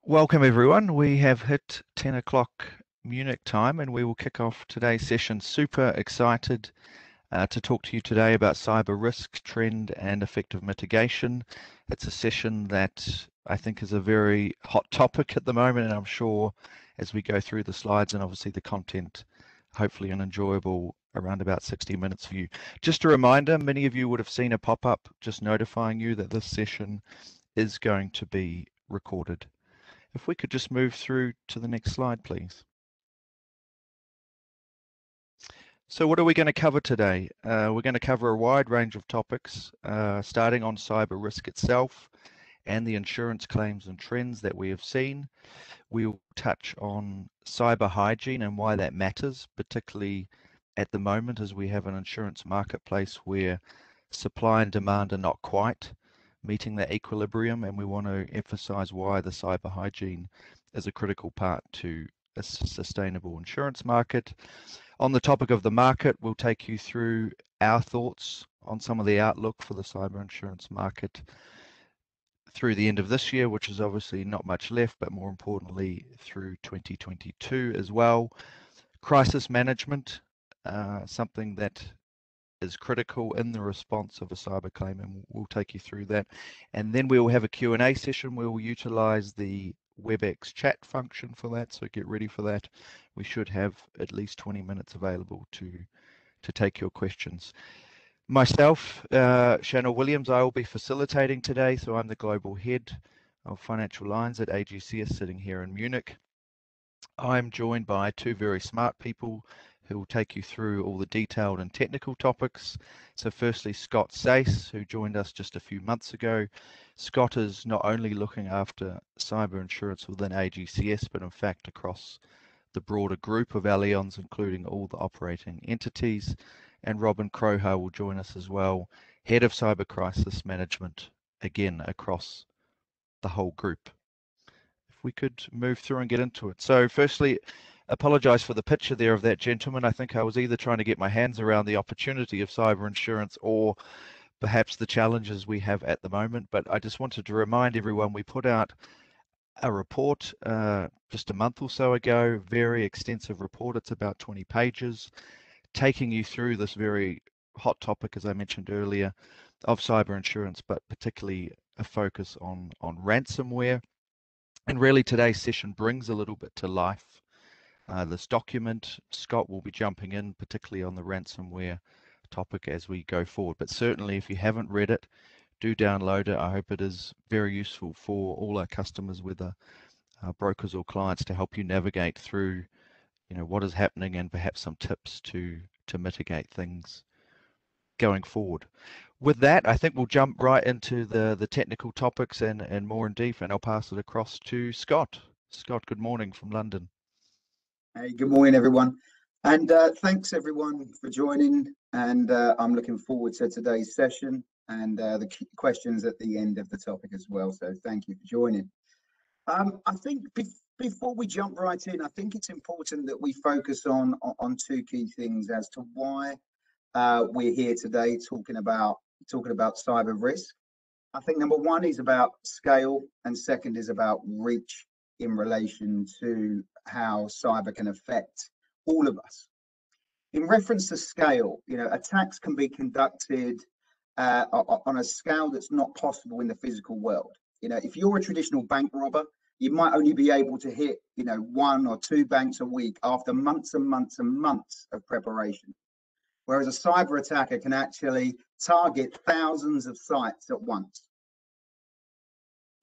Welcome everyone. We have hit 10 o'clock Munich time and we will kick off today's session. Super excited to talk to you today about cyber risk, trend and effective mitigation. It's a session that I think is a very hot topic at the moment, and I'm sure as we go through the slides and obviously the content, hopefully an enjoyable around about 60 minutes for you. Just a reminder, many of you would have seen a pop-up just notifying you that this session is going to be recorded. If we could just move through to the next slide, please. So what are we going to cover today? We're going to cover a wide range of topics, starting on cyber risk itself and the insurance claims and trends that we have seen. We'll touch on cyber hygiene and why that matters, particularly at the moment as we have an insurance marketplace where supply and demand are not quite meeting that equilibrium, and we want to emphasize why the cyber hygiene is a critical part to a sustainable insurance market. On the topic of the market, we'll take you through our thoughts on some of the outlook for the cyber insurance market through the end of this year, which is obviously not much left, but more importantly through 2022 as well. Crisis management, something that is critical in the response of a cyber claim, and we'll take you through that. And then we will have a Q&A session where we'll utilize the WebEx chat function for that, so get ready for that. We should have at least 20 minutes available to take your questions. Myself, Shanil Williams, I will be facilitating today, so I'm the Global Head of Financial Lines at AGCS sitting here in Munich. I'm joined by two very smart people who will take you through all the detailed and technical topics. So firstly, Scott Sayce, who joined us just a few months ago. Scott is not only looking after cyber insurance within AGCS, but in fact across the broader group of Allianz, including all the operating entities. And Robin Kroha will join us as well, Head of Cyber Crisis Management, again across the whole group. If we could move through and get into it. So firstly, apologize for the picture there of that gentleman. I think I was either trying to get my hands around the opportunity of cyber insurance or perhaps the challenges we have at the moment. But I just wanted to remind everyone, we put out a report just a month or so ago, very extensive report. It's about 20 pages, taking you through this very hot topic, as I mentioned earlier, of cyber insurance, but particularly a focus on ransomware. And really today's session brings a little bit to life this document. Scott will be jumping in, particularly on the ransomware topic as we go forward. But certainly if you haven't read it, do download it. I hope it is very useful for all our customers, whether brokers or clients, to help you navigate through, what is happening and perhaps some tips to mitigate things going forward. With that, I think we'll jump right into the technical topics and more in depth, and I'll pass it across to Scott. Scott, good morning from London. Hey, good morning, everyone. And thanks, everyone, for joining. And I'm looking forward to today's session and the questions at the end of the topic as well. So thank you for joining. I think before we jump right in, I think it's important that we focus on two key things as to why we're here today talking about cyber risk. I think number one is about scale, and second is about reach in relation to how cyber can affect all of us. In reference to scale, attacks can be conducted on a scale that's not possible in the physical world. If you're a traditional bank robber, you might only be able to hit, one or two banks a week after months and months and months of preparation. Whereas a cyber attacker can actually target thousands of sites at once.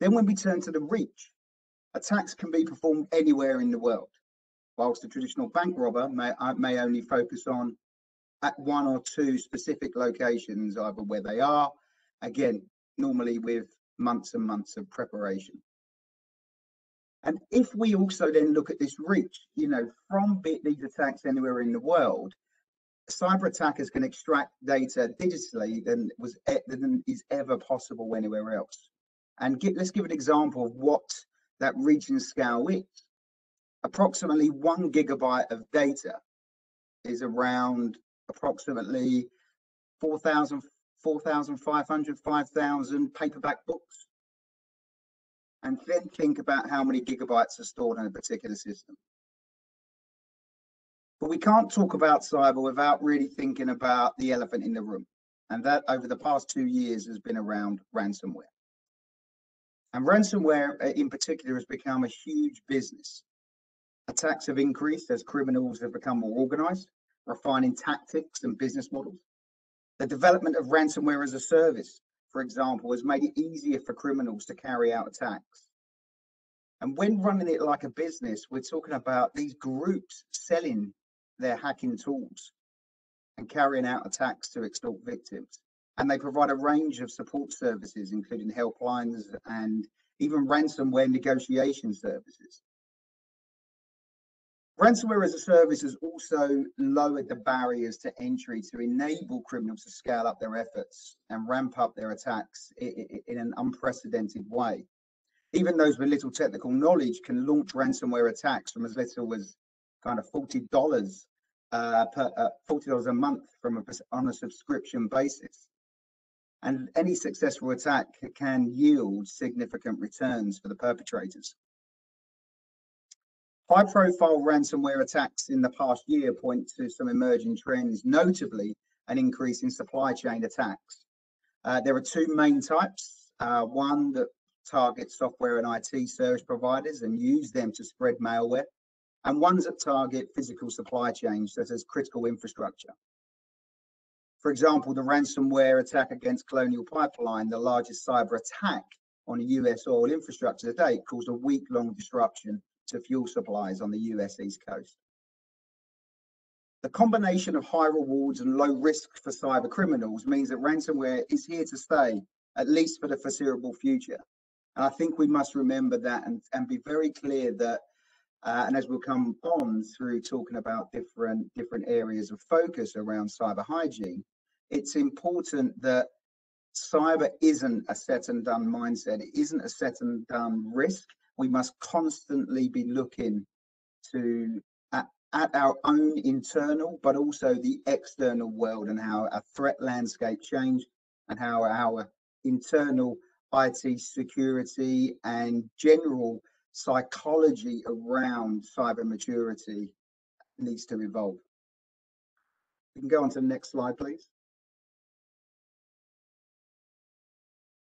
Then when we turn to the reach, attacks can be performed anywhere in the world, whilst the traditional bank robber may only focus on at one or two specific locations, either where they are, again, normally with months and months of preparation. And if we also then look at this reach, from these attacks anywhere in the world, cyber attackers can extract data digitally than is ever possible anywhere else. And let's give an example of what that reach and scale is. Approximately 1 gigabyte of data is around approximately 4,500, 5,000 paperback books. and then think about how many gigabytes are stored in a particular system. But we can't talk about cyber without really thinking about the elephant in the room. And that over the past 2 years has been around ransomware. And ransomware in particular has become a huge business. Attacks have increased as criminals have become more organized, refining tactics and business models. The development of ransomware as a service, for example, has made it easier for criminals to carry out attacks. And when running it like a business, we're talking about these groups selling their hacking tools and carrying out attacks to extort victims. And they provide a range of support services, including helplines and even ransomware negotiation services. Ransomware as a service has also lowered the barriers to entry to enable criminals to scale up their efforts and ramp up their attacks in an unprecedented way. Even those with little technical knowledge can launch ransomware attacks from as little as kind of $40 $40 a month on a subscription basis. And any successful attack can yield significant returns for the perpetrators. High-profile ransomware attacks in the past year point to some emerging trends, notably an increase in supply chain attacks. There are two main types, one that targets software and IT service providers and use them to spread malware, and ones that target physical supply chains, such as critical infrastructure. For example, the ransomware attack against Colonial Pipeline, the largest cyber attack on a US oil infrastructure to date, caused a week-long disruption to fuel supplies on the US East Coast. The combination of high rewards and low risk for cyber criminals means that ransomware is here to stay, at least for the foreseeable future. And I think we must remember that and be very clear that, and as we'll come on through talking about different areas of focus around cyber hygiene, it's important that cyber isn't a set and done mindset. It isn't a set and done risk. We must constantly be looking at our own internal, but also the external world and how our threat landscape changed and how our internal IT security and general psychology around cyber maturity needs to evolve. We can go on to the next slide, please.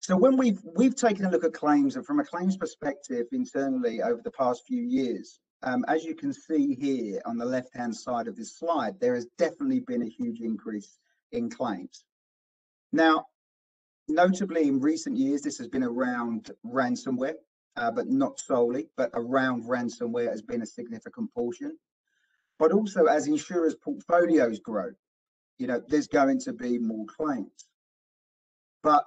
So when we've taken a look at claims, and from a claims perspective internally over the past few years, as you can see here on the left-hand side of this slide, there has definitely been a huge increase in claims. Now, notably in recent years, this has been around ransomware, but not solely, but around ransomware has been a significant portion. But also as insurers' portfolios grow, there's going to be more claims. But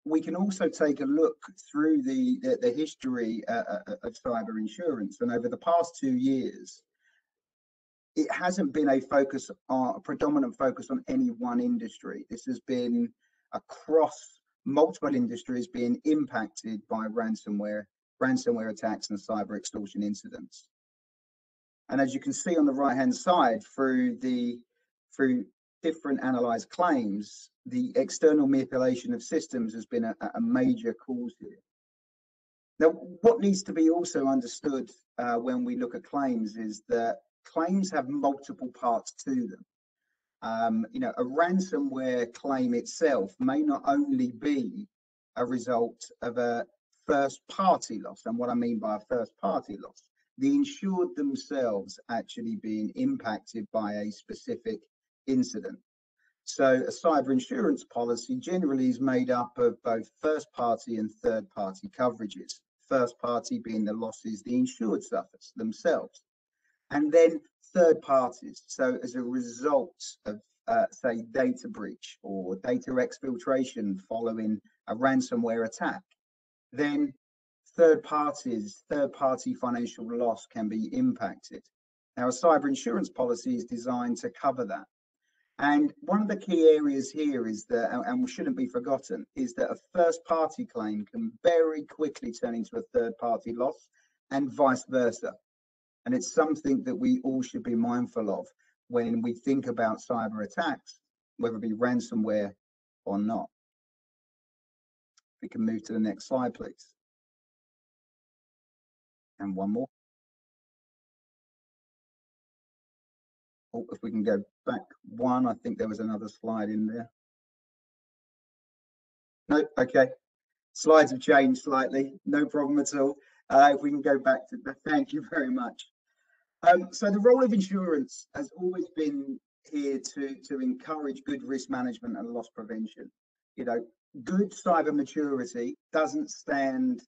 we can also take a look through the history of cyber insurance, and over the past 2 years, it hasn't been a predominant focus on any one industry. This has been across multiple industries being impacted by ransomware attacks and cyber extortion incidents. And as you can see on the right-hand side, through different analyzed claims, the external manipulation of systems has been a major cause here. Now, what needs to be also understood when we look at claims is that claims have multiple parts to them. A ransomware claim itself may not only be a result of a first-party loss, and what I mean by a first-party loss, the insured themselves actually being impacted by a specific incident. So a cyber insurance policy generally is made up of both first-party and third-party coverages. First-party being the losses the insured suffers themselves, and then third parties. So as a result of, say, data breach or data exfiltration following a ransomware attack, then third-party financial loss can be impacted. Now, a cyber insurance policy is designed to cover that. And one of the key areas here is that, and we shouldn't be forgotten, is that a first-party claim can very quickly turn into a third-party loss and vice versa. And it's something that we all should be mindful of when we think about cyber attacks, whether it be ransomware or not. We can move to the next slide, please. And one more. Oh, if we can go back one, I think there was another slide in there. No, okay. Slides have changed slightly, no problem at all. If we can go back to that, thank you very much. So the role of insurance has always been here to encourage good risk management and loss prevention. You know, good cyber maturity doesn't stand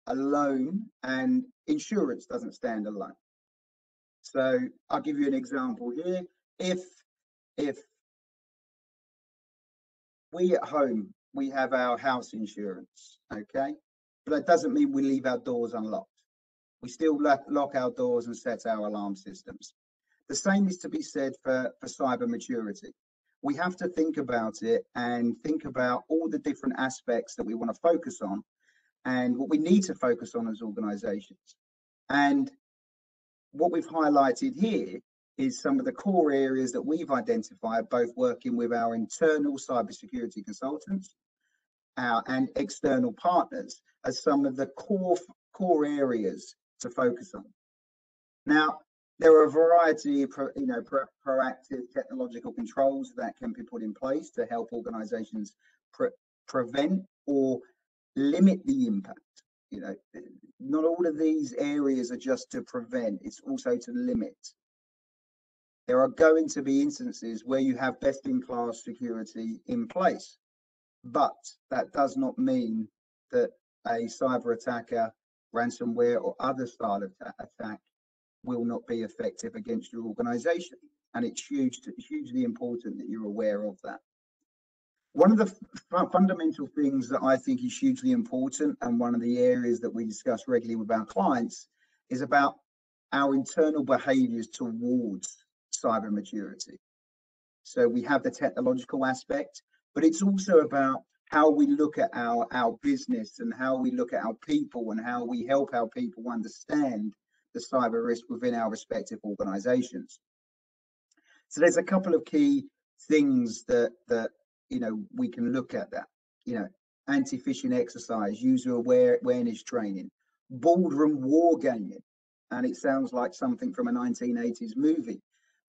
alone, and insurance doesn't stand alone. So I'll give you an example here. If we at home, we have our house insurance, okay? But that doesn't mean we leave our doors unlocked. We still lock our doors and set our alarm systems. The same is to be said for cyber maturity. We have to think about it and think about all the different aspects that we want to focus on and what we need to focus on as organizations. And what we've highlighted here is some of the core areas that we've identified, both working with our internal cybersecurity consultants and external partners, as some of the core areas to focus on. Now, there are a variety of proactive technological controls that can be put in place to help organizations prevent or limit the impact. You know, not all of these areas are just to prevent, it's also to limit. There are going to be instances where you have best-in-class security in place, but that does not mean that a cyber attacker, ransomware, or other style of attack will not be effective against your organization. And it's hugely important that you're aware of that. One of the fundamental things that I think is hugely important, and one of the areas that we discuss regularly with our clients, is about our internal behaviors towards cyber maturity. So we have the technological aspect, but it's also about how we look at our business and how we look at our people and how we help our people understand the cyber risk within our respective organizations. So there's a couple of key things that we can look at that. Anti-phishing exercise, user awareness training, boardroom wargaming, and it sounds like something from a 1980s movie,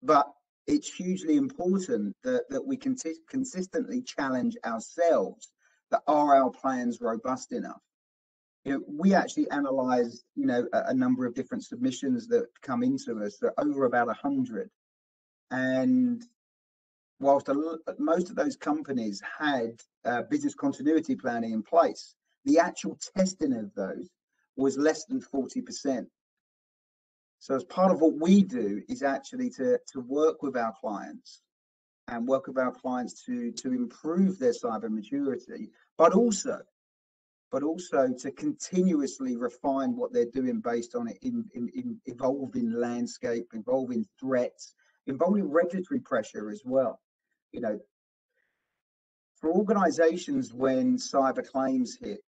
but it's hugely important that we consistently challenge ourselves that are our plans robust enough. We actually analysed, a number of different submissions that come into us. There are over about 100. And whilst most of those companies had business continuity planning in place, the actual testing of those was less than 40%. So as part of what we do is actually to work with our clients and work with our clients to improve their cyber maturity, but also to continuously refine what they're doing based on it in evolving landscape, evolving threats, involving regulatory pressure as well. For organizations, when cyber claims hit,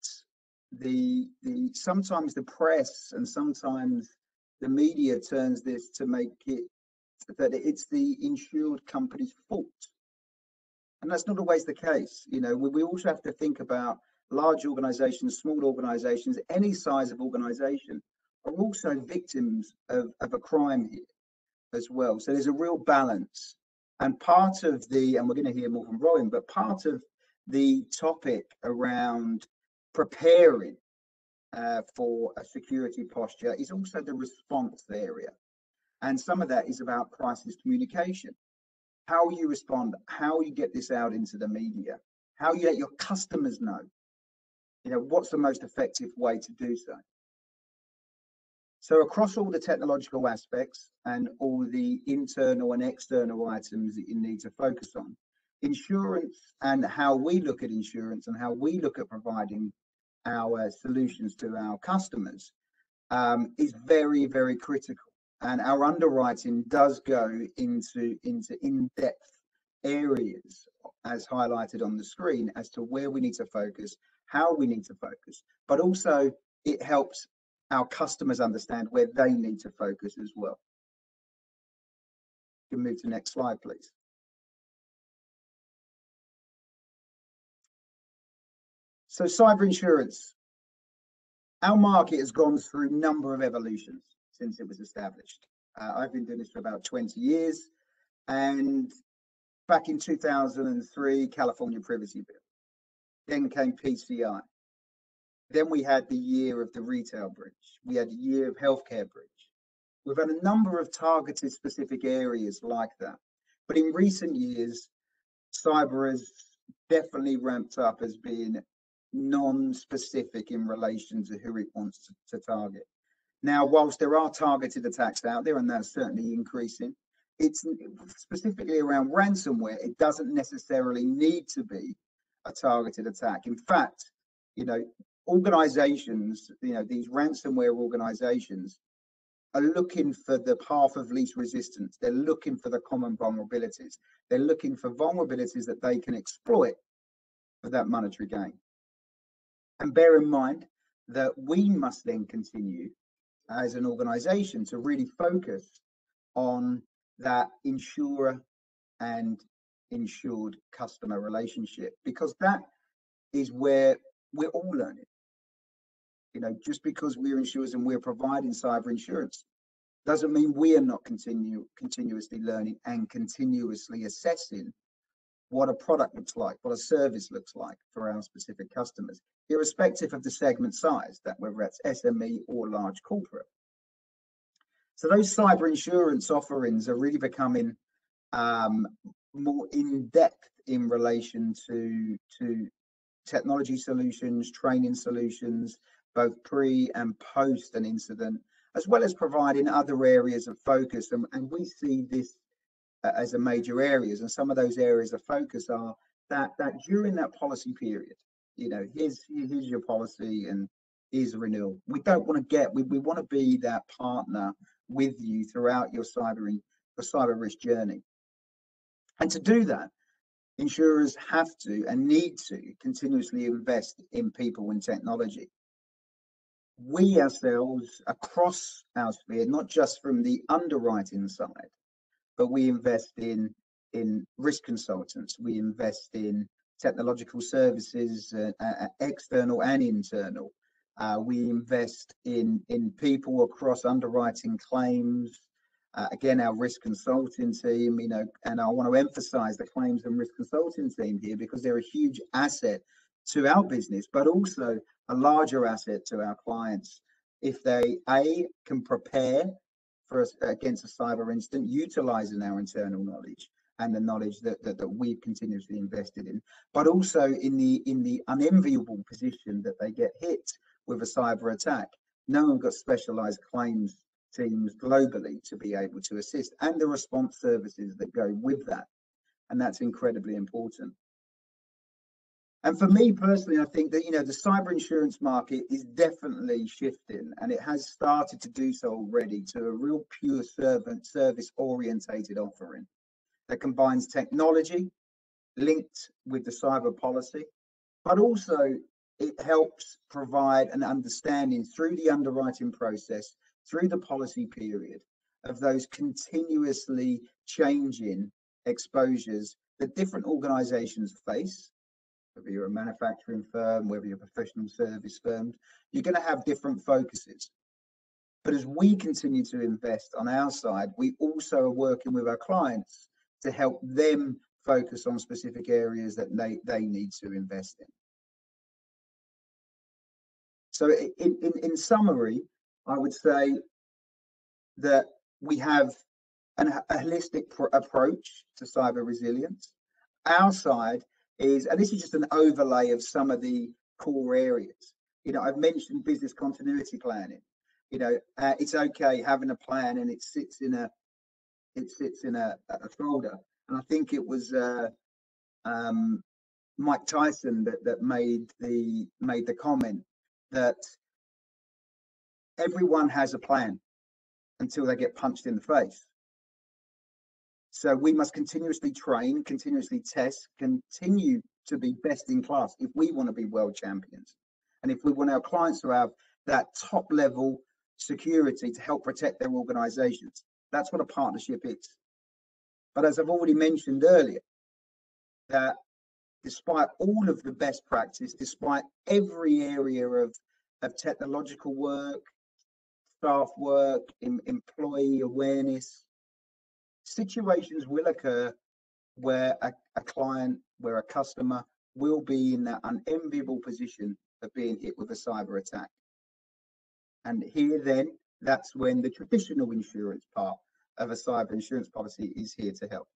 sometimes the press and sometimes the media turns this to make it that it's the insured company's fault. And that's not always the case. We also have to think about large organizations, small organizations, any size of organization are also victims of a crime here as well. So there's a real balance. And part of and we're going to hear more from Rowan, but part of the topic around preparing for a security posture is also the response area. And some of that is about crisis communication. How you respond, how you get this out into the media, how you let your customers know, what's the most effective way to do so. So across all the technological aspects and all the internal and external items that you need to focus on, insurance and how we look at insurance and how we look at providing our solutions to our customers is very, very critical. And our underwriting does go into in-depth areas, as highlighted on the screen, as to where we need to focus, how we need to focus, but also it helps our customers understand where they need to focus as well. You can move to the next slide, please. So cyber insurance. Our market has gone through a number of evolutions since it was established. I've been doing this for about 20 years, and back in 2003, California Privacy Bill. Then came PCI. Then we had the year of the retail breach. We had the year of healthcare breach. We've had a number of targeted specific areas like that. But in recent years, cyber has definitely ramped up as being non-specific in relation to who it wants to target. Now, whilst there are targeted attacks out there, and that's certainly increasing, it's specifically around ransomware. It doesn't necessarily need to be a targeted attack. In fact, organizations, these ransomware organizations are looking for the path of least resistance. They're looking for the common vulnerabilities. They're looking for vulnerabilities that they can exploit for that monetary gain. And bear in mind that we must then continue as an organization to really focus on that insurer and insured customer relationship, because that is where we're all learning. Just because we're insurers and we're providing cyber insurance doesn't mean we are not continuously learning and continuously assessing what a product looks like, what a service looks like for our specific customers, irrespective of the segment size, that whether it's SME or large corporate. So those cyber insurance offerings are really becoming more in depth in relation to technology solutions, training solutions, both pre and post an incident, as well as providing other areas of focus. And we see this as a major areas. And some of those areas of focus are that during that policy period, here's your policy and here's a renewal. We don't want to we want to be that partner with you throughout your cyber risk journey. And to do that, insurers have to and need to continuously invest in people and technology. We ourselves across our sphere, not just from the underwriting side, but we invest in risk consultants, we invest in technological services, external and internal. We invest in people across underwriting claims, again, our risk consulting team, and I want to emphasize the claims and risk consulting team here because they're a huge asset to our business, but also a larger asset to our clients. If they, can prepare for us against a cyber incident, utilizing our internal knowledge and the knowledge that we've continuously invested in, but also in the unenviable position that they get hit with a cyber attack. No one got specialized claims teams globally to be able to assist, and the response services that go with that. And that's incredibly important. And for me personally, I think that, the cyber insurance market is definitely shifting, and it has started to do so already, to a real pure service orientated offering that combines technology linked with the cyber policy, but also it helps provide an understanding through the underwriting process, through the policy period, of those continuously changing exposures that different organizations face. Whether you're a manufacturing firm, whether you're a professional service firm, you're going to have different focuses. But as we continue to invest on our side, we also are working with our clients to help them focus on specific areas that they need to invest in. So in summary, I would say that we have a holistic approach to cyber resilience. Our side is, and this is just an overlay of some of the core areas. I've mentioned business continuity planning. It's okay having a plan and it sits in a folder. And I think it was Mike Tyson that made the comment that everyone has a plan until they get punched in the face. So we must continuously train, continuously test, continue to be best in class if we want to be world champions. And if we want our clients to have that top level security to help protect their organizations, that's what a partnership is. But as I've already mentioned earlier, that despite all of the best practice, despite every area of of technological work, staff work, employee awareness. Situations will occur where a client, where a customer will be in that unenviable position of being hit with a cyber attack. And here then, that's when the traditional insurance part of a cyber insurance policy is here to help.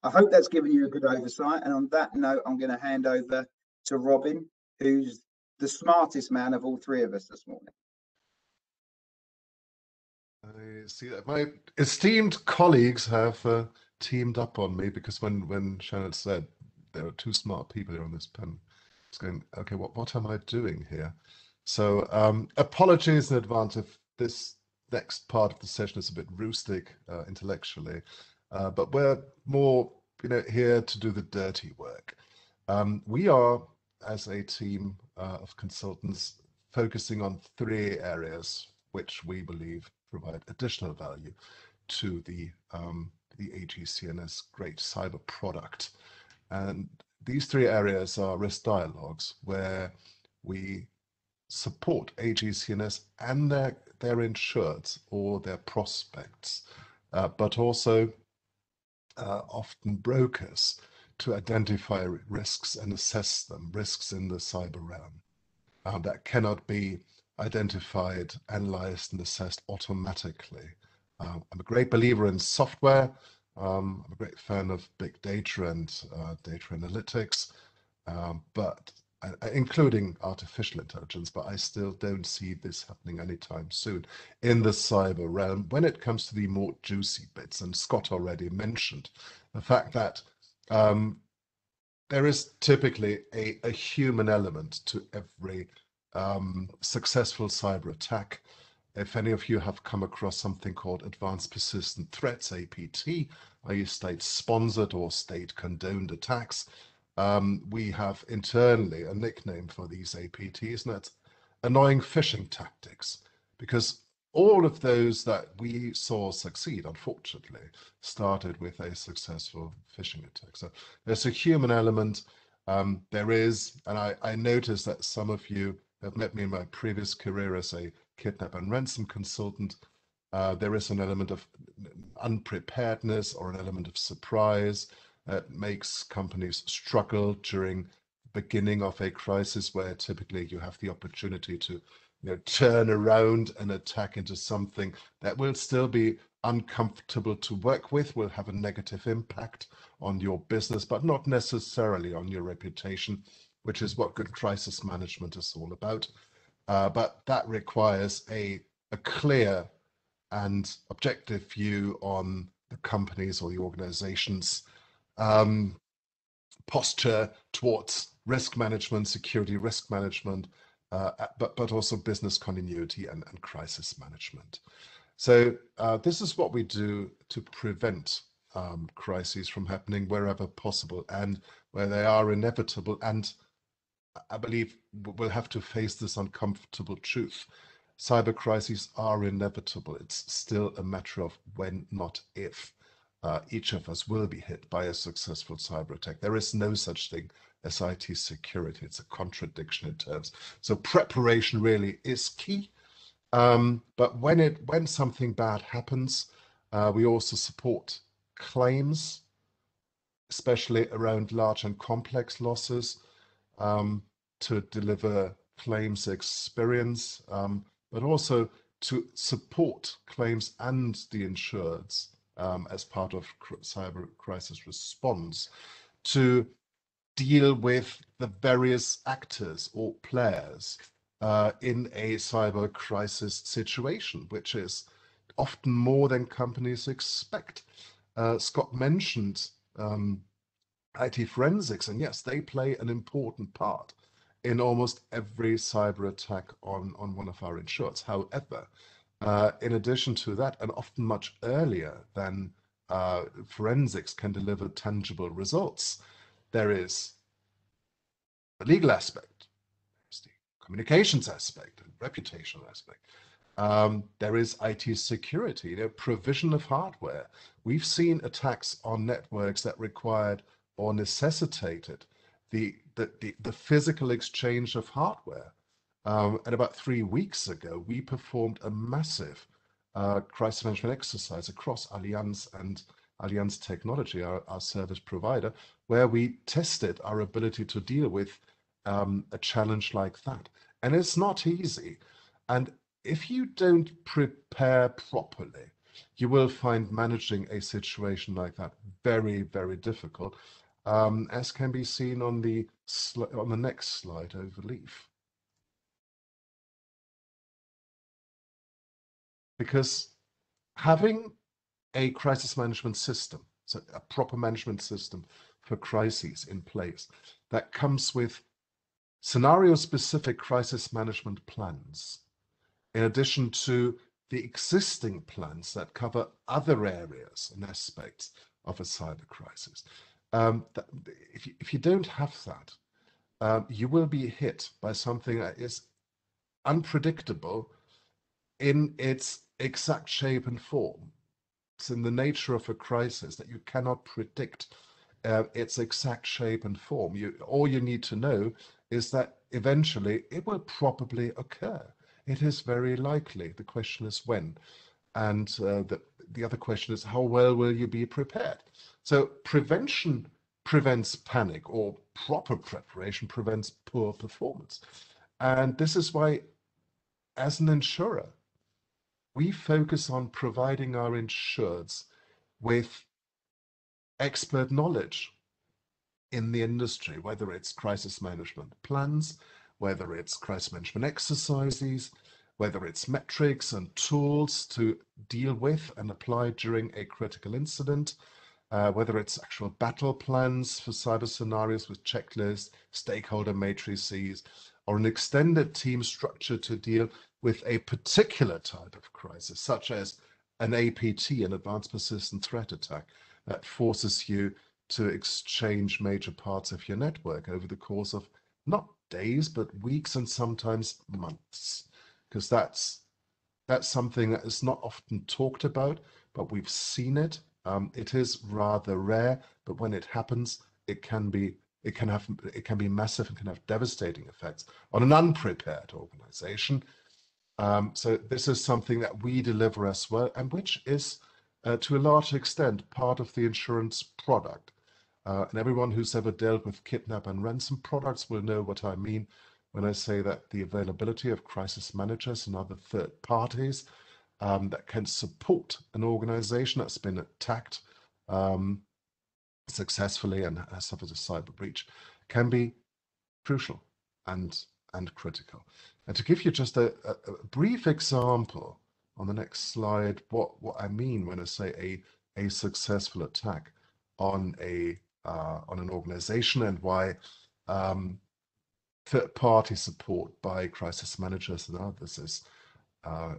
I hope that's given you a good oversight. And on that note, I'm going to hand over to Robin, who's the smartest man of all three of us this morning. I see that my esteemed colleagues have teamed up on me, because when Shanil said there are two smart people here on this pen, I was going, okay, what am I doing here? So apologies in advance if this next part of the session is a bit rustic intellectually, but we're more here to do the dirty work. We are, as a team of consultants, focusing on three areas which we believe provide additional value to the AGCS great cyber product. And these three areas are risk dialogues, where we support AGCS and their insureds or their prospects, but also often brokers, to identify risks and assess them, risks in the cyber realm that cannot be identified, analyzed, and assessed automatically. I'm a great believer in software. I'm a great fan of big data and data analytics, but including artificial intelligence, but I still don't see this happening anytime soon in the cyber realm when it comes to the more juicy bits. And Scott already mentioned the fact that there is typically a human element to every successful cyber attack. If any of you have come across something called Advanced Persistent Threats, APT, i.e. state-sponsored or state-condoned attacks, we have internally a nickname for these APTs, and that's annoying phishing tactics, because all of those that we saw succeed, unfortunately, started with a successful phishing attack. So there's a human element. There is, and I noticed that some of you have met me in my previous career as a kidnap and ransom consultant. There is an element of unpreparedness or an element of surprise that makes companies struggle during the beginning of a crisis, where typically you have the opportunity to turn around an attack into something that will still be uncomfortable to work with, will have a negative impact on your business, but not necessarily on your reputation, which is what good crisis management is all about. But that requires a clear and objective view on the companies or the organization's posture towards risk management, security risk management, but also business continuity and crisis management. So this is what we do to prevent crises from happening wherever possible and where they are inevitable. And I believe we'll have to face this uncomfortable truth. Cyber crises are inevitable. It's still a matter of when, not if. Each of us will be hit by a successful cyber attack. There is no such thing as IT security. It's a contradiction in terms. So preparation really is key. But when something bad happens, we also support claims, especially around large and complex losses, to deliver claims experience, but also to support claims and the insureds as part of cyber crisis response, to deal with the various actors or players in a cyber crisis situation, which is often more than companies expect. Scott mentioned IT forensics, and yes, they play an important part in almost every cyber attack on one of our insureds. However, in addition to that, and often much earlier than forensics can deliver tangible results, there is the legal aspect, there's the communications aspect, and reputational aspect. There is IT security, provision of hardware. We've seen attacks on networks that required or necessitated the physical exchange of hardware. And about 3 weeks ago, we performed a massive crisis management exercise across Allianz and Allianz Technology, our service provider, where we tested our ability to deal with a challenge like that. And it's not easy. And if you don't prepare properly, you will find managing a situation like that very, very difficult, as can be seen on the next slide over leaf. Because having a crisis management system, so a proper management system for crises in place, that comes with scenario-specific crisis management plans, in addition to the existing plans that cover other areas and aspects of a cyber crisis. If you don't have that, you will be hit by something that is unpredictable in its exact shape and form. It's in the nature of a crisis that you cannot predict its exact shape and form. All you need to know is that eventually it will probably occur. It is very likely. The question is when. And the other question is, how well will you be prepared? So prevention prevents panic, or proper preparation prevents poor performance. And this is why, as an insurer, we focus on providing our insureds with expert knowledge in the industry, whether it's crisis management plans, whether it's crisis management exercises, whether it's metrics and tools to deal with and apply during a critical incident, whether it's actual battle plans for cyber scenarios with checklists, stakeholder matrices, or an extended team structure to deal with a particular type of crisis, such as an APT, an advanced persistent threat attack, that forces you to exchange major parts of your network over the course of not days, but weeks and sometimes months, because that's something that is not often talked about, but we've seen it. It is rather rare, but when it happens, it can be massive and can have devastating effects on an unprepared organization. So this is something that we deliver as well, and which is to a large extent part of the insurance product. And everyone who's ever dealt with kidnap and ransom products will know what I mean when I say that the availability of crisis managers and other third parties that can support an organization that's been attacked successfully and has suffered a cyber breach can be crucial and critical. And to give you just a brief example on the next slide, what I mean when I say a successful attack on an organization, and why third-party support by crisis managers and others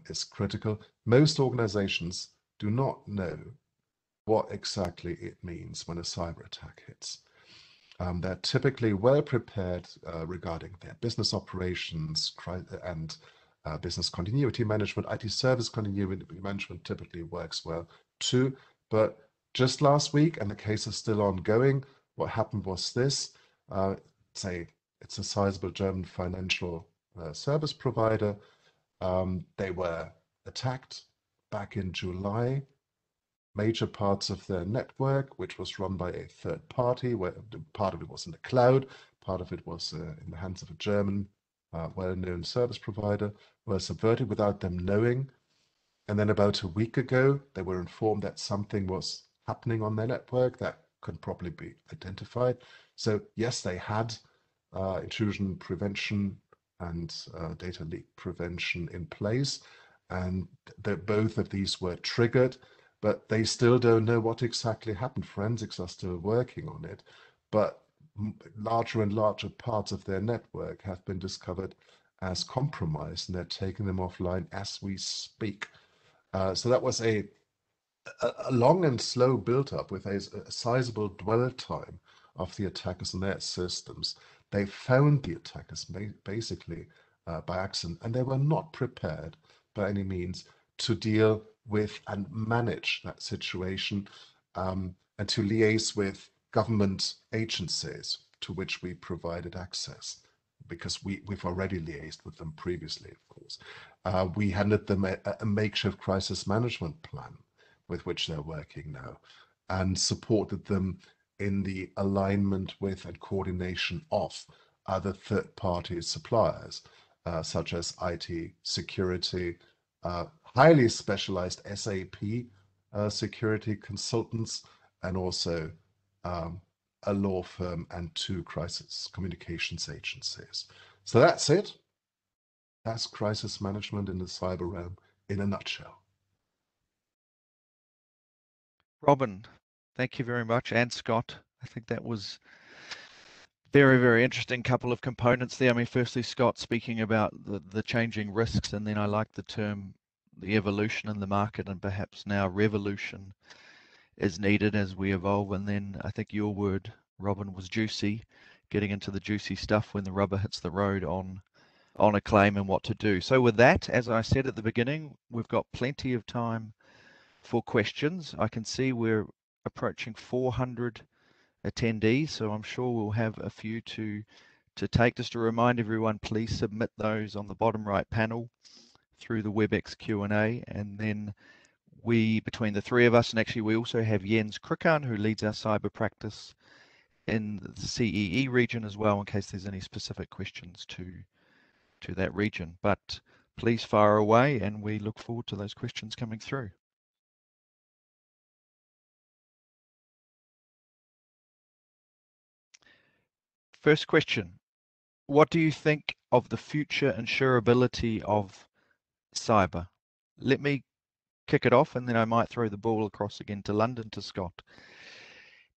is critical. Most organizations do not know what exactly it means when a cyber attack hits. They're typically well prepared regarding their business operations and business continuity management. IT service continuity management typically works well too. But just last week, and the case is still ongoing, what happened was this. Say it's a sizable German financial service provider. They were attacked back in July. Major parts of their network, which was run by a third party, where part of it was in the cloud, part of it was in the hands of a German well-known service provider, were subverted without them knowing. And then about a week ago, they were informed that something was happening on their network that could probably be identified. So yes, they had intrusion prevention and data leak prevention in place, and both of these were triggered. But they still don't know what exactly happened. Forensics are still working on it, but larger and larger parts of their network have been discovered as compromised, and they're taking them offline as we speak. So that was a long and slow build-up with a sizable dwell time of the attackers and their systems. They found the attackers basically by accident, and they were not prepared by any means to deal with and manage that situation, and to liaise with government agencies, to which we provided access, because we've already liaised with them previously, of course. We handed them a makeshift crisis management plan with which they're working now, and supported them in the alignment with and coordination of other third-party suppliers, such as IT security, highly specialized SAP security consultants, and also a law firm and 2 crisis communications agencies. So that's it. That's crisis management in the cyber realm in a nutshell. Robin, thank you very much, and Scott. I think that was very, very interesting couple of components there. I mean, firstly, Scott speaking about the changing risks, and then I like the term, the evolution in the market, and perhaps now revolution is needed as we evolve. And then I think your word, Robin, was juicy, getting into the juicy stuff when the rubber hits the road on a claim and what to do. So with that, as I said at the beginning, we've got plenty of time for questions. I can see we're approaching 400 attendees, so I'm sure we'll have a few to take. Just to remind everyone, please submit those on the bottom right panel through the WebEx Q&A, and then between the 3 of us, and actually we also have Jens Krukkan, who leads our cyber practice in the CEE region as well, in case there's any specific questions to that region. But please fire away, and we look forward to those questions coming through. First question, what do you think of the future insurability of cyber? Let me kick it off, and then I might throw the ball across again to London to Scott.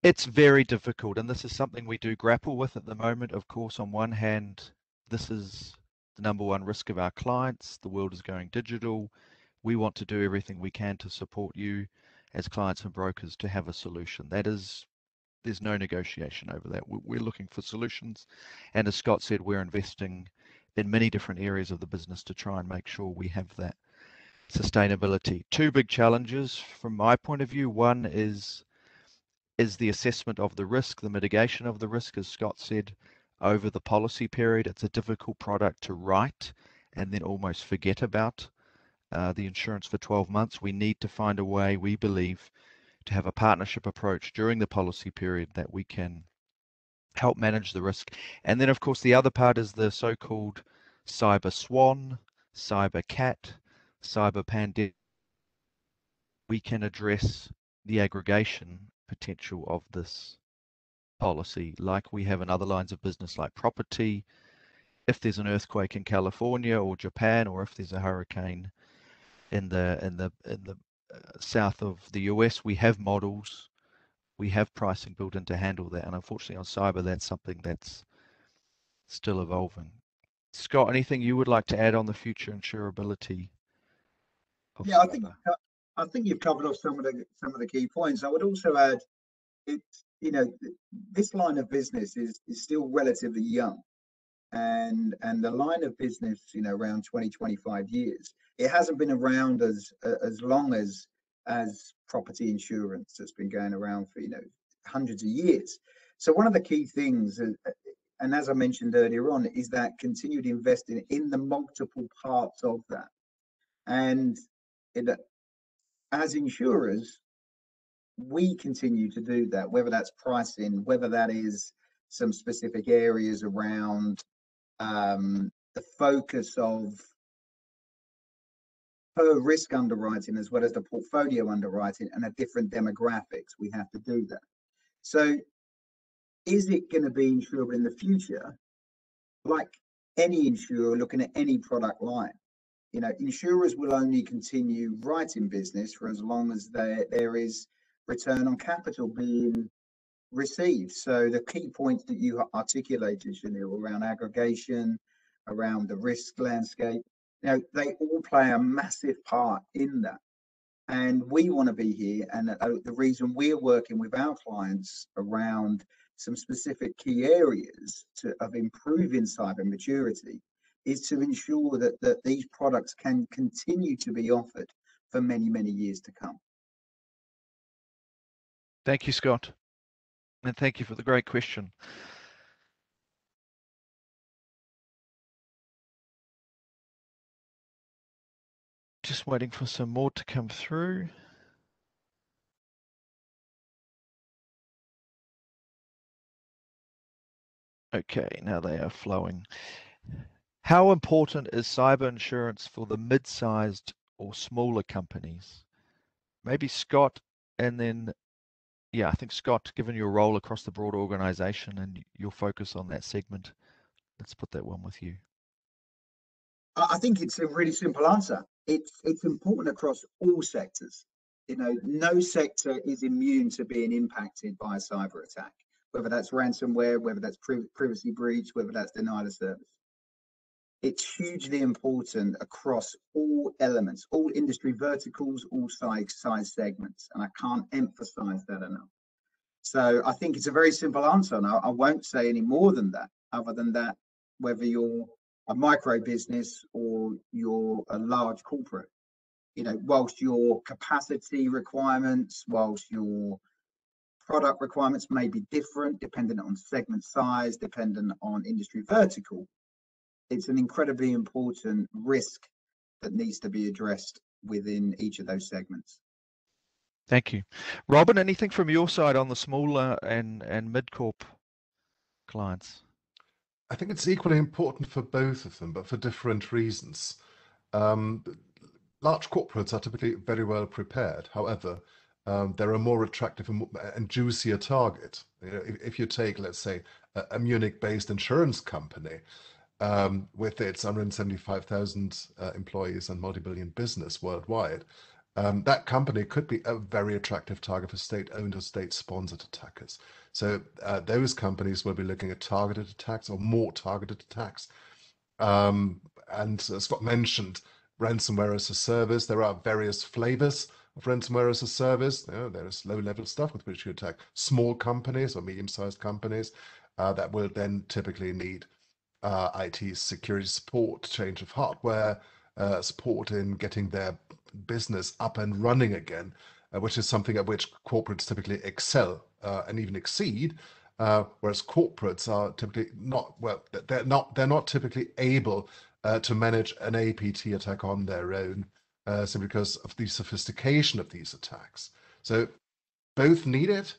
It's very difficult, and this is something we do grapple with at the moment. Of course, on one hand, this is the number one risk of our clients. The world is going digital. We want to do everything we can to support you as clients and brokers to have a solution. There's no negotiation over that. We're looking for solutions. And as Scott said, we're investing in many different areas of the business to try and make sure we have that sustainability. 2 big challenges from my point of view. One is the assessment of the risk, the mitigation of the risk, as Scott said, over the policy period. It's a difficult product to write and then almost forget about the insurance for 12 months. We need to find a way, we believe, to have a partnership approach during the policy period that we can help manage the risk. And then, of course, the other part is the so-called cyber swan, cyber cat, cyber pandemic. We can address the aggregation potential of this policy, like we have in other lines of business, like property. If there's an earthquake in California or Japan, or if there's a hurricane in the south of the US, we have models, we have pricing built in to handle that. And unfortunately, on cyber, that's something that's still evolving. Scott, anything you would like to add on the future insurability of cyber? I think you've covered off some of the key points. I would also add, this line of business is still relatively young, and the line of business, around 20-25 years. It hasn't been around as long as property insurance that's been going around for hundreds of years. So one of the key things, and as I mentioned earlier on, is that continued investing in the multiple parts of that. And as insurers, we continue to do that, whether that's pricing, whether that is some specific areas around the focus of per risk underwriting, as well as the portfolio underwriting and the different demographics. We have to do that. So is it going to be insurable in the future? Like any insurer looking at any product line, insurers will only continue writing business for as long as there is return on capital being received. So the key points that you articulated, Shanil, around aggregation, around the risk landscape, they all play a massive part in that. And we want to be here. And the reason we're working with our clients around some specific key areas of improving cyber maturity is to ensure that these products can continue to be offered for many, many years to come. Thank you, Scott. And thank you for the great question. Just waiting for some more to come through. Okay, now they are flowing. How important is cyber insurance for the mid-sized or smaller companies? Maybe Scott, and then, yeah, I think Scott, given your role across the broad organization and your focus on that segment, let's put that one with you. I think it's a really simple answer. It's important across all sectors. You know, no sector is immune to being impacted by a cyber attack, whether that's ransomware, whether that's privacy breach, whether that's denial of service. It's hugely important across all elements, all industry verticals, all size segments, and I can't emphasize that enough. So I think it's a very simple answer, and I won't say any more than that, other than that, whether you're a micro business or you're a large corporate, you know, whilst your capacity requirements, whilst your product requirements may be different, dependent on segment size, dependent on industry vertical, it's an incredibly important risk that needs to be addressed within each of those segments. Thank you. Robin, anything from your side on the smaller and mid-corp clients? I think it's equally important for both of them, but for different reasons. Large corporates are typically very well prepared. However, they're a more attractive and juicier target. You know, if you take, let's say, a Munich-based insurance company with its 175,000 employees and multi-billion business worldwide, that company could be a very attractive target for state-owned or state-sponsored attackers. So those companies will be looking at targeted attacks or more targeted attacks. And as Scott mentioned, ransomware as a service, there are various flavors of ransomware as a service. You know, there's low-level stuff with which you attack small companies or medium-sized companies that will then typically need IT security support, change of hardware, support in getting their business up and running again, which is something at which corporates typically excel and even exceed, whereas corporates are typically not, well, they're not typically able to manage an APT attack on their own, simply because of the sophistication of these attacks. So both need it,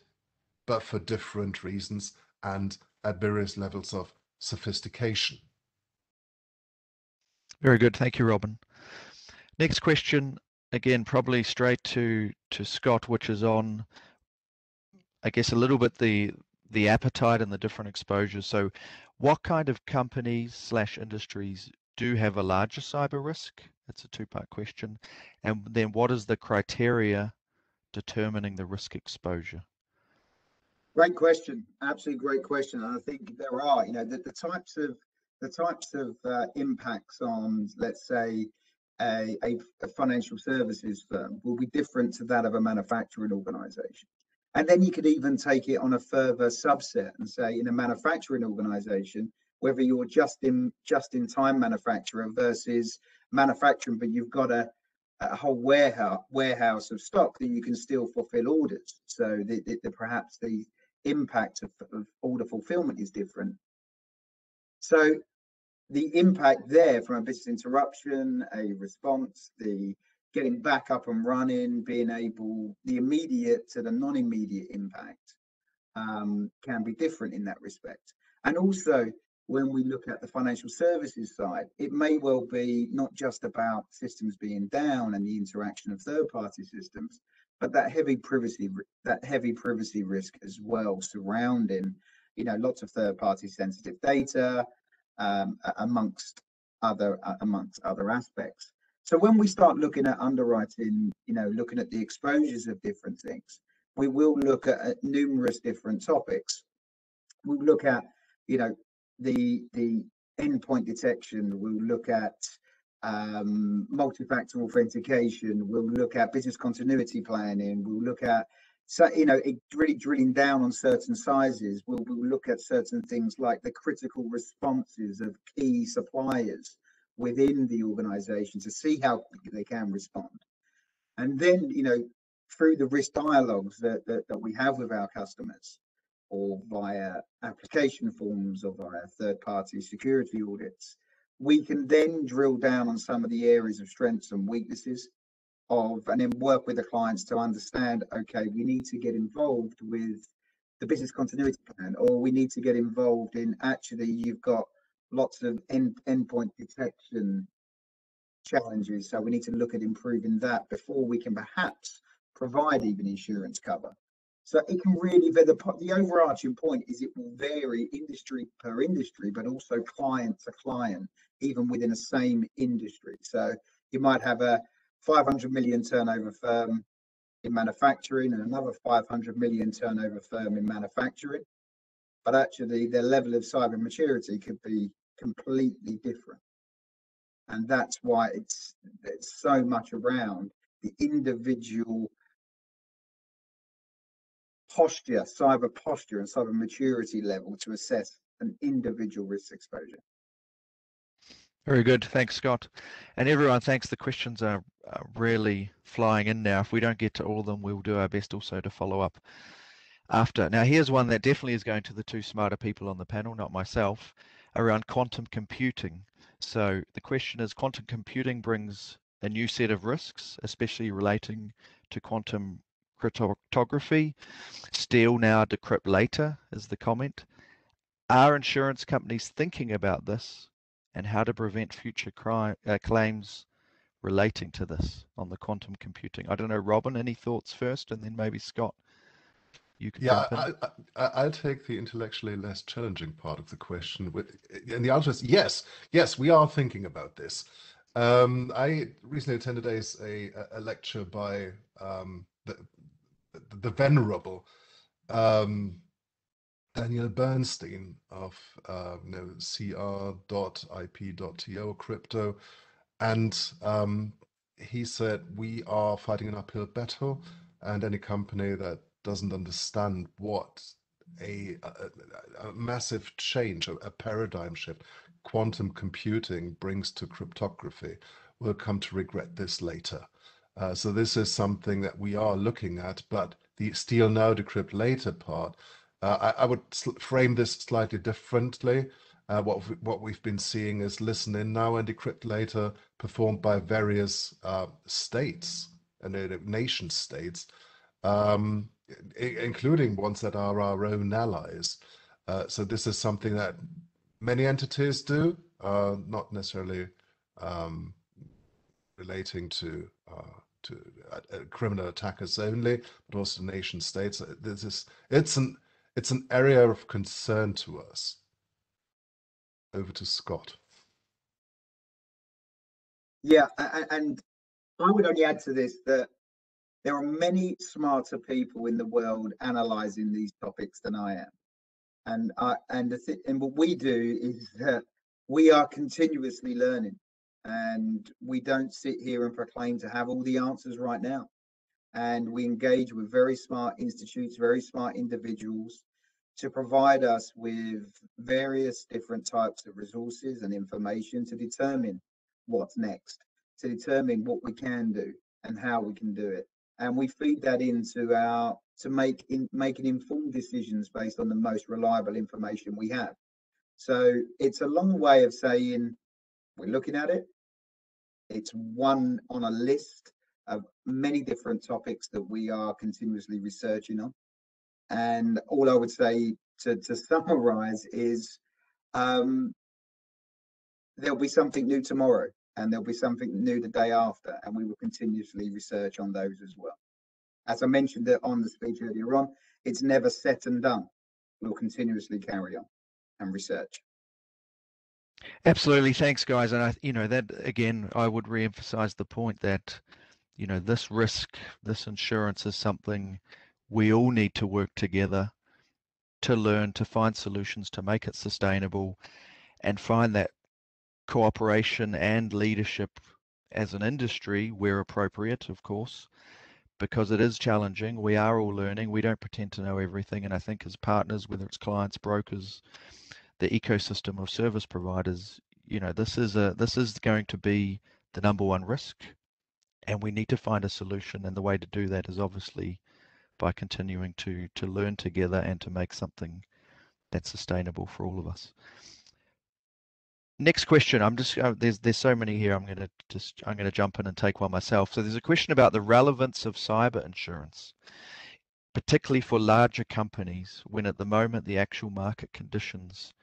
but for different reasons and at various levels of sophistication. Very good. Thank you, Robin. Next question, again, probably straight to Scott, which is on, I guess, a little bit the appetite and the different exposures. So what kind of companies / industries do have a larger cyber risk? That's a two-part question. And then what is the criteria determining the risk exposure? Great question, absolutely great question. And I think there are, you know, the types of impacts on, let's say, a financial services firm will be different to that of a manufacturing organization. And then you could even take it on a further subset and say, in a manufacturing organization, whether you're just in time manufacturer versus manufacturing, but you've got a whole warehouse of stock that you can still fulfill orders. So perhaps the impact of order fulfillment is different. So the impact there from a business interruption, a response, the getting back up and running, being able, the immediate to the non-immediate impact can be different in that respect. And also, when we look at the financial services side, it may well be not just about systems being down and the interaction of third-party systems, but that heavy privacy risk as well, surrounding, you know, lots of third-party sensitive data, amongst other aspects. So when we start looking at underwriting, you know, looking at the exposures of different things, we will look at numerous different topics. We'll look at, you know, the endpoint detection. We'll look at multi-factor authentication. We'll look at business continuity planning. We'll look at, so, you know, really drilling down on certain sizes. We'll look at certain things like the critical responses of key suppliers within the organization to see how quickly they can respond. And then, you know, through the risk dialogues that we have with our customers, or via application forms or via third-party security audits, We can then drill down on some of the areas of strengths and weaknesses and then work with the clients to understand, okay, we need to get involved with the business continuity plan, or we need to get involved in, actually, you've got lots of endpoint detection challenges, so we need to look at improving that before we can perhaps provide even insurance cover. So it can really, the overarching point is it will vary industry per industry, but also client to client, even within the same industry. So you might have a 500 million turnover firm in manufacturing and another 500 million turnover firm in manufacturing, but actually their level of cyber maturity could be completely different. And that's why it's so much around the individual posture, cyber posture and cyber maturity level to assess an individual risk exposure. Very good. Thanks, Scott. And everyone, thanks. The questions are really flying in now. If we don't get to all of them, we'll do our best also to follow up after. Now, here's one that definitely is going to the two smarter people on the panel, not myself, around quantum computing. So the question is, quantum computing brings a new set of risks, especially relating to quantum cryptography. Steal now, decrypt later is the comment. Are insurance companies thinking about this, and how to prevent future claims relating to this on the quantum computing? I don't know, Robin, any thoughts first, and then maybe Scott, you can jump in. I'll take the intellectually less challenging part of the question. And the answer is yes. Yes, we are thinking about this. I recently attended a lecture by the venerable Daniel Bernstein of cr.ip.to crypto. And he said, we are fighting an uphill battle, and any company that doesn't understand what a massive change, a paradigm shift, quantum computing brings to cryptography will come to regret this later. So this is something that we are looking at, but the steal now, decrypt later part, I would frame this slightly differently. What we've been seeing is listen in now and decrypt later performed by various states and nation states, including ones that are our own allies. So this is something that many entities do, not necessarily relating to criminal attackers only, but also nation states. It's an area of concern to us. Over to Scott. Yeah, and I would only add to this that there are many smarter people in the world analysing these topics than I am, and what we do is that we are continuously learning, and we don't sit here and proclaim to have all the answers right now. And we engage with very smart institutes, very smart individuals to provide us with various different types of resources and information to determine what's next, to determine what we can do and how we can do it. And we feed that into making informed decisions based on the most reliable information we have. So it's a long way of saying we're looking at it. It's one on a list of many different topics that we are continuously researching on. And all I would say to summarize is there'll be something new tomorrow, and there'll be something new the day after, and we will continuously research on those as well. As I mentioned on the speech earlier on, it's never set and done. We'll continuously carry on and research. Absolutely, thanks, guys. And that again, I would re-emphasize the point that this risk, this insurance is something we all need to work together to learn, to find solutions, to make it sustainable, and find that cooperation and leadership as an industry where appropriate, of course, because it is challenging. We are all learning. We don't pretend to know everything. And I think as partners, whether it's clients, brokers, the ecosystem of service providers, this is going to be the number one risk, and we need to find a solution. And the way to do that is obviously by continuing to learn together and to make something that's sustainable for all of us. Next question. I'm just there's so many here. I'm gonna jump in and take one myself. So there's a question about the relevance of cyber insurance, particularly for larger companies, when at the moment the actual market conditions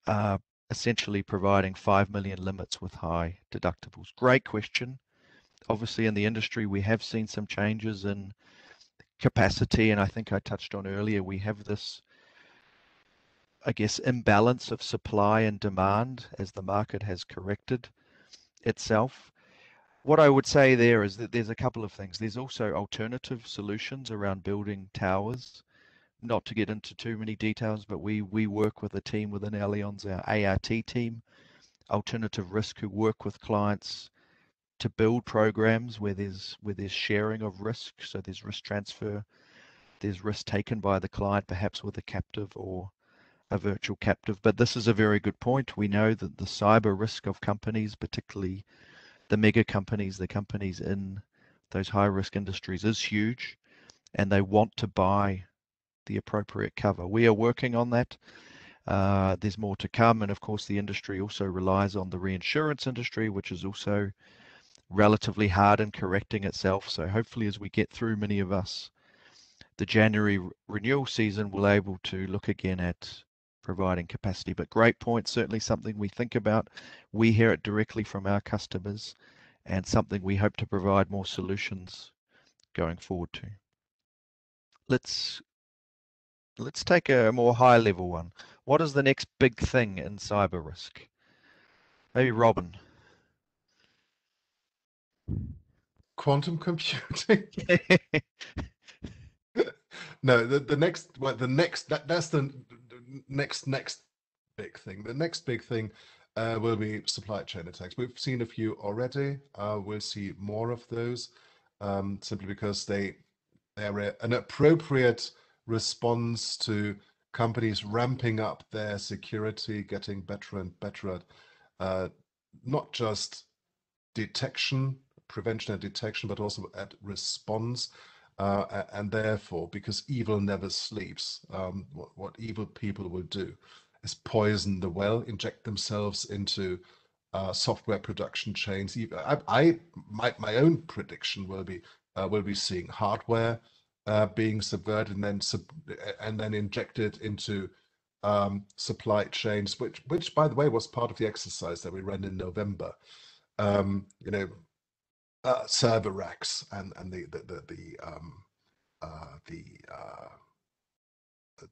are essentially providing 5 million limits with high deductibles. Great question. Obviously, in the industry, we have seen some changes in capacity, and I think I touched on earlier, we have this, I guess, imbalance of supply and demand as the market has corrected itself. What I would say there is that there's a couple of things. There's also alternative solutions around building towers. Not to get into too many details, but we work with a team within Allianz, our ART team, alternative risk, who work with clients to build programs where there's sharing of risk. So there's risk transfer, there's risk taken by the client, perhaps with a captive or a virtual captive. But this is a very good point. We know that the cyber risk of companies, particularly the mega companies, the companies in those high risk industries, is huge, and they want to buy the appropriate cover. We are working on that. There's more to come, and of course the industry also relies on the reinsurance industry, which is also relatively hard in correcting itself. So hopefully, as we get through, many of us, the January renewal season, we'll able to look again at providing capacity. But great point, certainly something we think about. We hear it directly from our customers, and something we hope to provide more solutions going forward to. Let's take a more high level one. What is the next big thing in cyber risk? Maybe Robin. Quantum computing. No, the next that's the next big thing. The next big thing will be supply chain attacks. We've seen a few already. We'll see more of those, simply because they're an appropriate response to companies ramping up their security, getting better and better at not just detection, prevention and detection, but also at response. And therefore, because evil never sleeps, what evil people will do is poison the well, inject themselves into software production chains. My own prediction will be seeing hardware being subverted and then injected into supply chains, which by the way was part of the exercise that we ran in November. Server racks and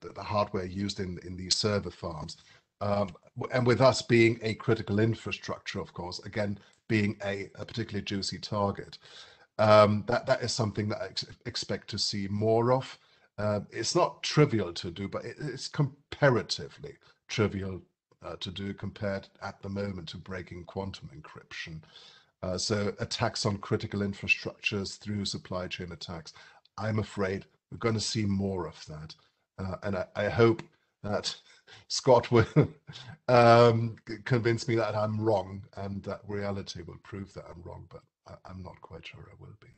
the hardware used in these server farms, and with us being a critical infrastructure, of course, again being a particularly juicy target, that is something that I expect to see more of. It's not trivial to do, but it's comparatively trivial to do compared at the moment to breaking quantum encryption. So attacks on critical infrastructures through supply chain attacks, I'm afraid we're going to see more of that. And I hope that Scott will convince me that I'm wrong and that reality will prove that I'm wrong, but I'm not quite sure I will be.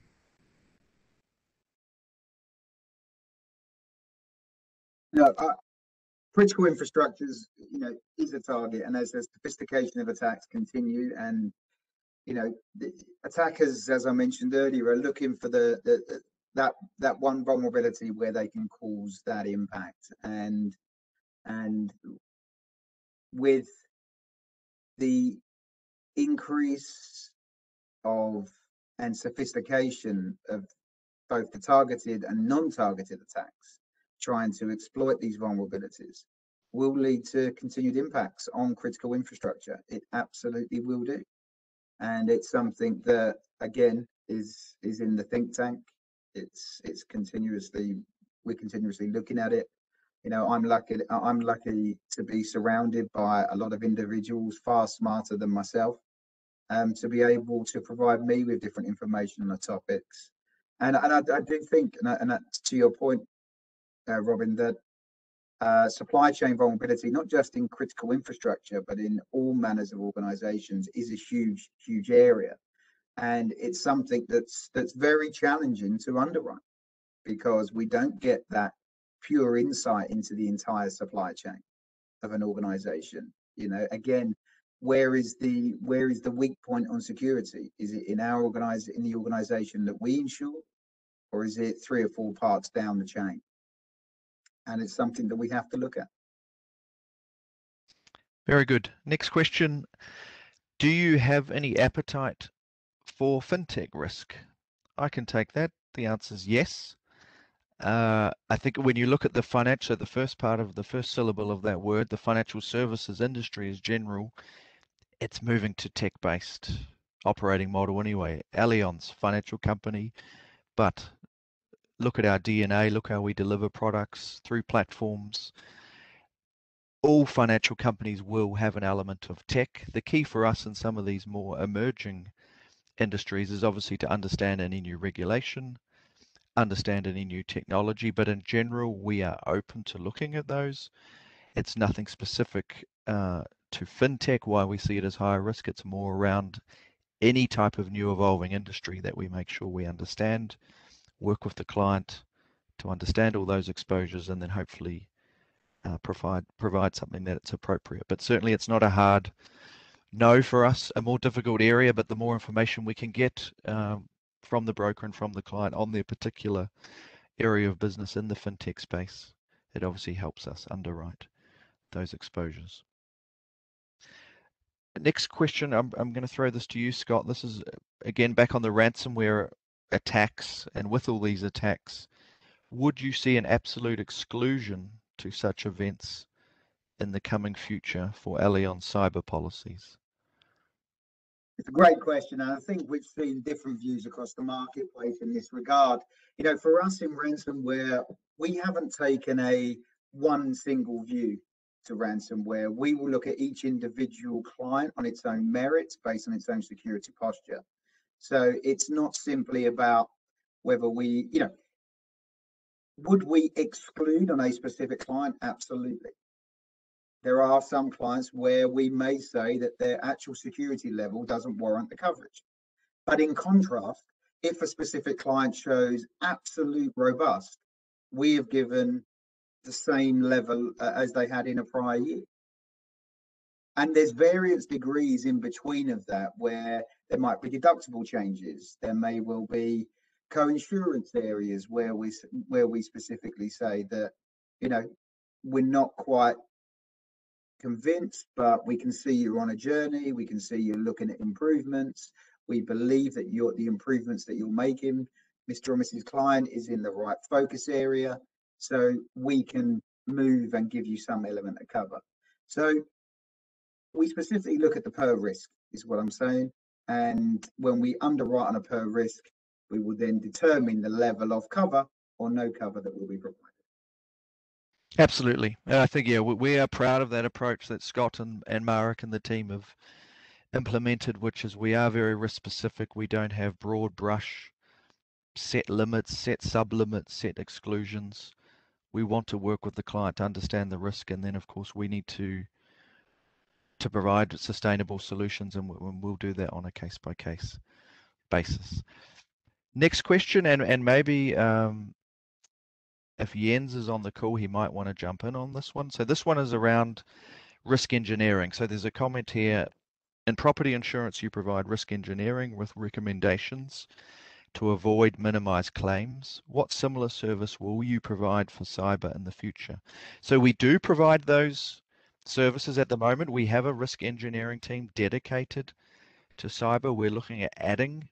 No, critical infrastructures, is a target, and as the sophistication of attacks continue, and the attackers, as I mentioned earlier, are looking for that one vulnerability where they can cause that impact, and with the increase of and sophistication of both the targeted and non-targeted attacks trying to exploit these vulnerabilities will lead to continued impacts on critical infrastructure. It absolutely will do. And it's something that, again, is in the think tank. We're continuously looking at it. I'm lucky to be surrounded by a lot of individuals far smarter than myself, to be able to provide me with different information on the topics. And I do think, and that's to your point, Robin, that supply chain vulnerability, not just in critical infrastructure, but in all manners of organizations, is a huge area. And it's something that's very challenging to underwrite, because we don't get that pure insight into the entire supply chain of an organization. Again, where is the weak point on security? Is it in the organization that we insure, or is it 3 or 4 parts down the chain? And it's something that we have to look at. Very good. Next question. Do you have any appetite for fintech risk? I can take that. The answer is yes. I think when you look at the financial, the first part of the first syllable of that word, the financial services industry is general. It's moving to tech-based operating model anyway. Allianz, financial company, but look at our DNA, look how we deliver products through platforms. All financial companies will have an element of tech. The key for us in some of these more emerging industries is obviously to understand any new regulation, understand any new technology, but in general, we are open to looking at those. It's nothing specific to fintech, why we see it as higher risk. It's more around any type of new evolving industry that we make sure we understand, work with the client to understand all those exposures, and then hopefully provide something that it's appropriate. But certainly it's not a hard no for us, a more difficult area, but the more information we can get from the broker and from the client on their particular area of business in the fintech space, it obviously helps us underwrite those exposures. Next question, I'm going to throw this to you, Scott. This is again back on the ransomware attacks, and with all these attacks, would you see an absolute exclusion to such events in the coming future for Allianz cyber policies? It's a great question, and I think we've seen different views across the marketplace in this regard. You know, for us in ransomware, we haven't taken a one single view to ransomware. We will look at each individual client on its own merits based on its own security posture. So it's not simply about whether we, you know, would we exclude on a specific client? Absolutely. There are some clients where we may say that their actual security level doesn't warrant the coverage. But in contrast, if a specific client shows absolute robust, we have given the same level as they had in a prior year. And there's various degrees in between of that where there might be deductible changes. There may well be co-insurance areas where we specifically say that, you know, we're not quite convinced, but we can see you're on a journey. We can see you're looking at improvements. We believe that the improvements that you're making, Mr. or Mrs. Client, is in the right focus area. So we can move and give you some element of cover. So we specifically look at the per risk, is what I'm saying. And when we underwrite on a per risk, we will then determine the level of cover or no cover that will be provided. Absolutely. I think, yeah, we are proud of that approach that Scott and Marek and the team have implemented, which is we are very risk specific. We don't have broad brush set limits, set sub-limits, set exclusions. We want to work with the client to understand the risk, and then of course we need to provide sustainable solutions, and we'll do that on a case-by-case basis. Next question, and maybe if Jens is on the call, he might want to jump in on this one. So this one is around risk engineering. So there's a comment here: in property insurance, you provide risk engineering with recommendations to avoid minimize claims. What similar service will you provide for cyber in the future? So we do provide those services at the moment. We have a risk engineering team dedicated to cyber. We're looking at adding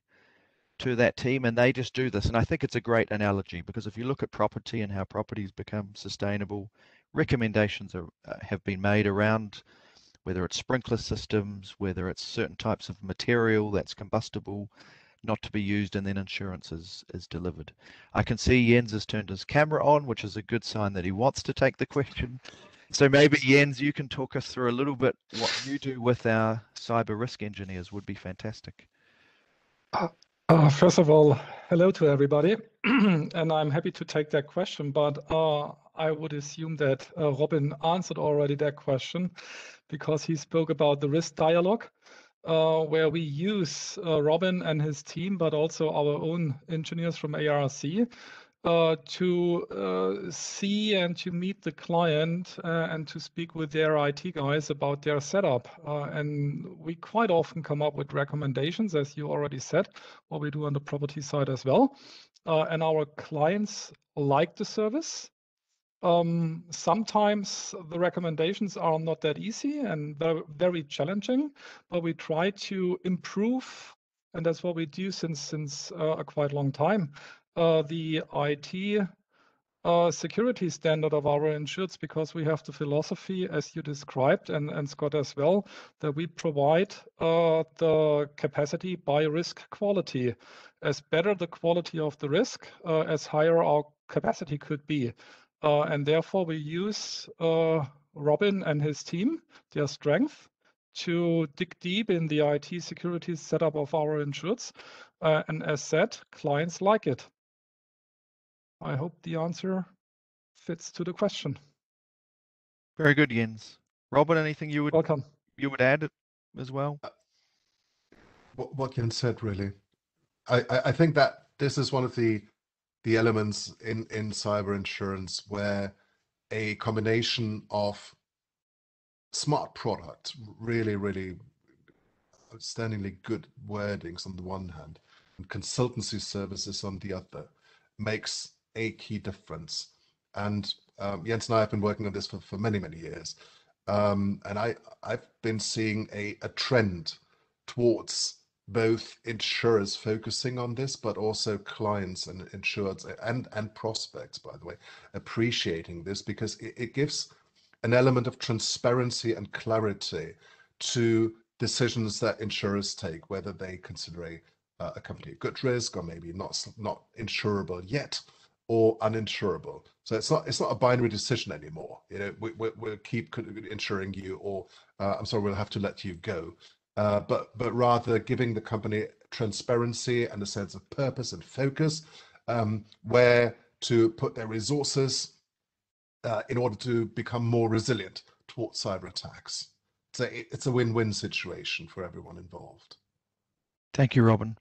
to that team, and they just do this. And I think it's a great analogy, because if you look at property and how properties become sustainable, recommendations have been made around whether it's sprinkler systems, whether it's certain types of material that's combustible, not to be used, and then insurance is delivered. I can see Jens has turned his camera on, which is a good sign that he wants to take the question. So maybe Jens, you can talk us through a little bit what you do with our cyber risk engineers would be fantastic. First of all, hello to everybody, and I'm happy to take that question, but I would assume that Robin answered already that question, because he spoke about the risk dialogue, where we use Robin and his team, but also our own engineers from ARC, to see and to meet the client and to speak with their IT guys about their setup. And we quite often come up with recommendations, as you already said, what we do on the property side as well. And our clients like the service. Sometimes the recommendations are not that easy and very, very challenging, but we try to improve, and that's what we do since a quite long time. The IT security standard of our insureds, because we have the philosophy, as you described, and Scott as well, that we provide the capacity by risk quality. As better the quality of the risk, as higher our capacity could be. And therefore we use Robin and his team, their strength, to dig deep in the IT security setup of our insureds. And as said, clients like it. I hope the answer fits to the question. Very good, Jens. Robin, anything you Welcome. would add as well? What Jens said, really. I think that this is one of the elements in cyber insurance where a combination of smart product, really outstandingly good wordings on the one hand, and consultancy services on the other, makes a key difference. And Jens and I have been working on this for many years, and I've been seeing a trend towards both insurers focusing on this, but also clients and insureds and prospects, by the way, appreciating this, because it gives an element of transparency and clarity to decisions that insurers take, whether they consider a company a good risk or maybe not insurable yet, or uninsurable. So it's not a binary decision anymore. You know, we'll keep insuring you, or I'm sorry, we'll have to let you go. But rather giving the company transparency and a sense of purpose and focus, where to put their resources in order to become more resilient towards cyber attacks. So it's a win-win situation for everyone involved. Thank you, Robin.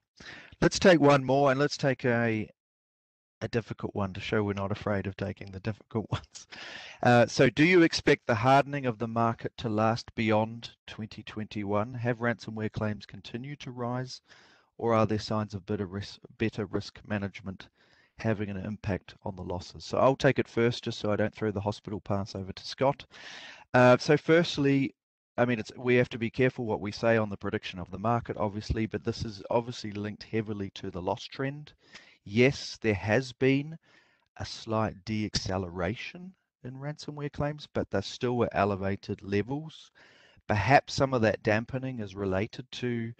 Let's take one more, and let's take a difficult one to show we're not afraid of taking the difficult ones. So do you expect the hardening of the market to last beyond 2021? Have ransomware claims continue to rise, or are there signs of better risk management having an impact on the losses? So I'll take it first, just so I don't throw the hospital pass over to Scott. So firstly, I mean, we have to be careful what we say on the prediction of the market, obviously, but this is obviously linked heavily to the loss trend. Yes, there has been a slight deacceleration in ransomware claims, but they're still at elevated levels. Perhaps some of that dampening is related to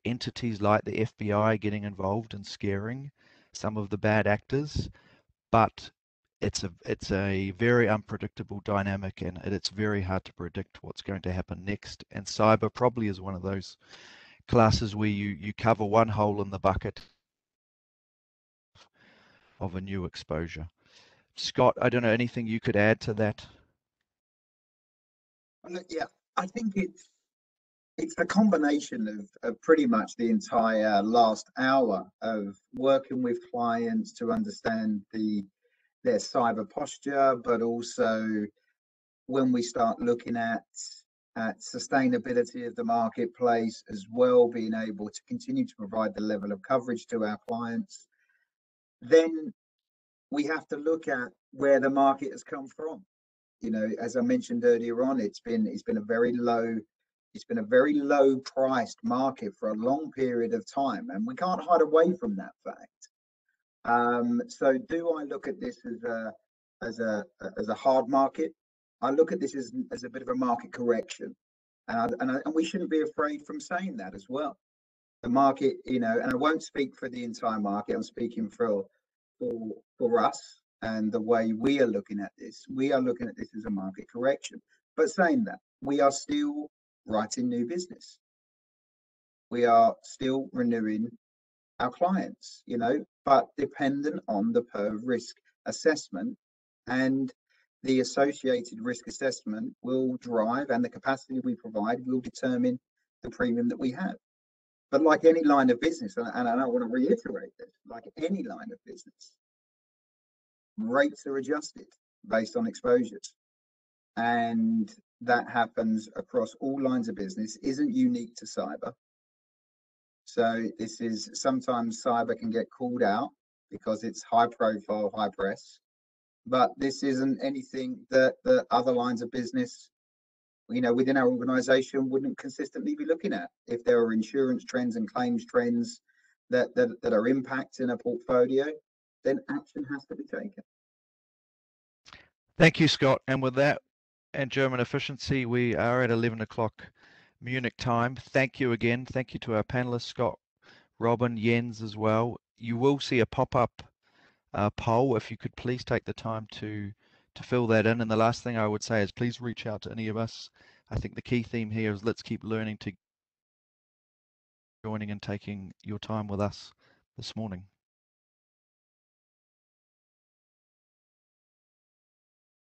entities like the FBI getting involved in scaring some of the bad actors, but it's a very unpredictable dynamic, and it's very hard to predict what's going to happen next. And cyber probably is one of those classes where you cover one hole in the bucket of a new exposure. Scott, I don't know, anything you could add to that? Yeah, I think it's a combination of pretty much the entire last hour of working with clients to understand their cyber posture, but also when we start looking at sustainability of the marketplace as well, being able to continue to provide the level of coverage to our clients, then we have to look at where the market has come from. You know, as I mentioned earlier on, it's been a very low priced market for a long period of time, and we can't hide away from that fact. So do I look at this as a hard market? I look at this as a bit of a market correction, and we shouldn't be afraid from saying that as well. The market, you know, and I won't speak for the entire market. I'm speaking for us and the way we are looking at this. We are looking at this as a market correction. But saying that, we are still writing new business. We are still renewing our clients, you know, but dependent on the per risk assessment, and the associated risk assessment will drive, and the capacity we provide will determine the premium that we have. But like any line of business, and I want to reiterate this, like any line of business, rates are adjusted based on exposures. And that happens across all lines of business, isn't unique to cyber. So this is, sometimes cyber can get called out because it's high profile, high press, but this isn't anything that the other lines of business, you know, within our organization wouldn't consistently be looking at. If there are insurance trends and claims trends that are impacting a portfolio, then action has to be taken. Thank you, Scott. And with that and German efficiency, we are at 11 o'clock Munich time. Thank you again. Thank you to our panelists, Scott, Robin, Jens as well. You will see a pop-up poll. If you could please take the time to fill that in. And the last thing I would say is please reach out to any of us. I think the key theme here is let's keep learning, to joining and taking your time with us this morning.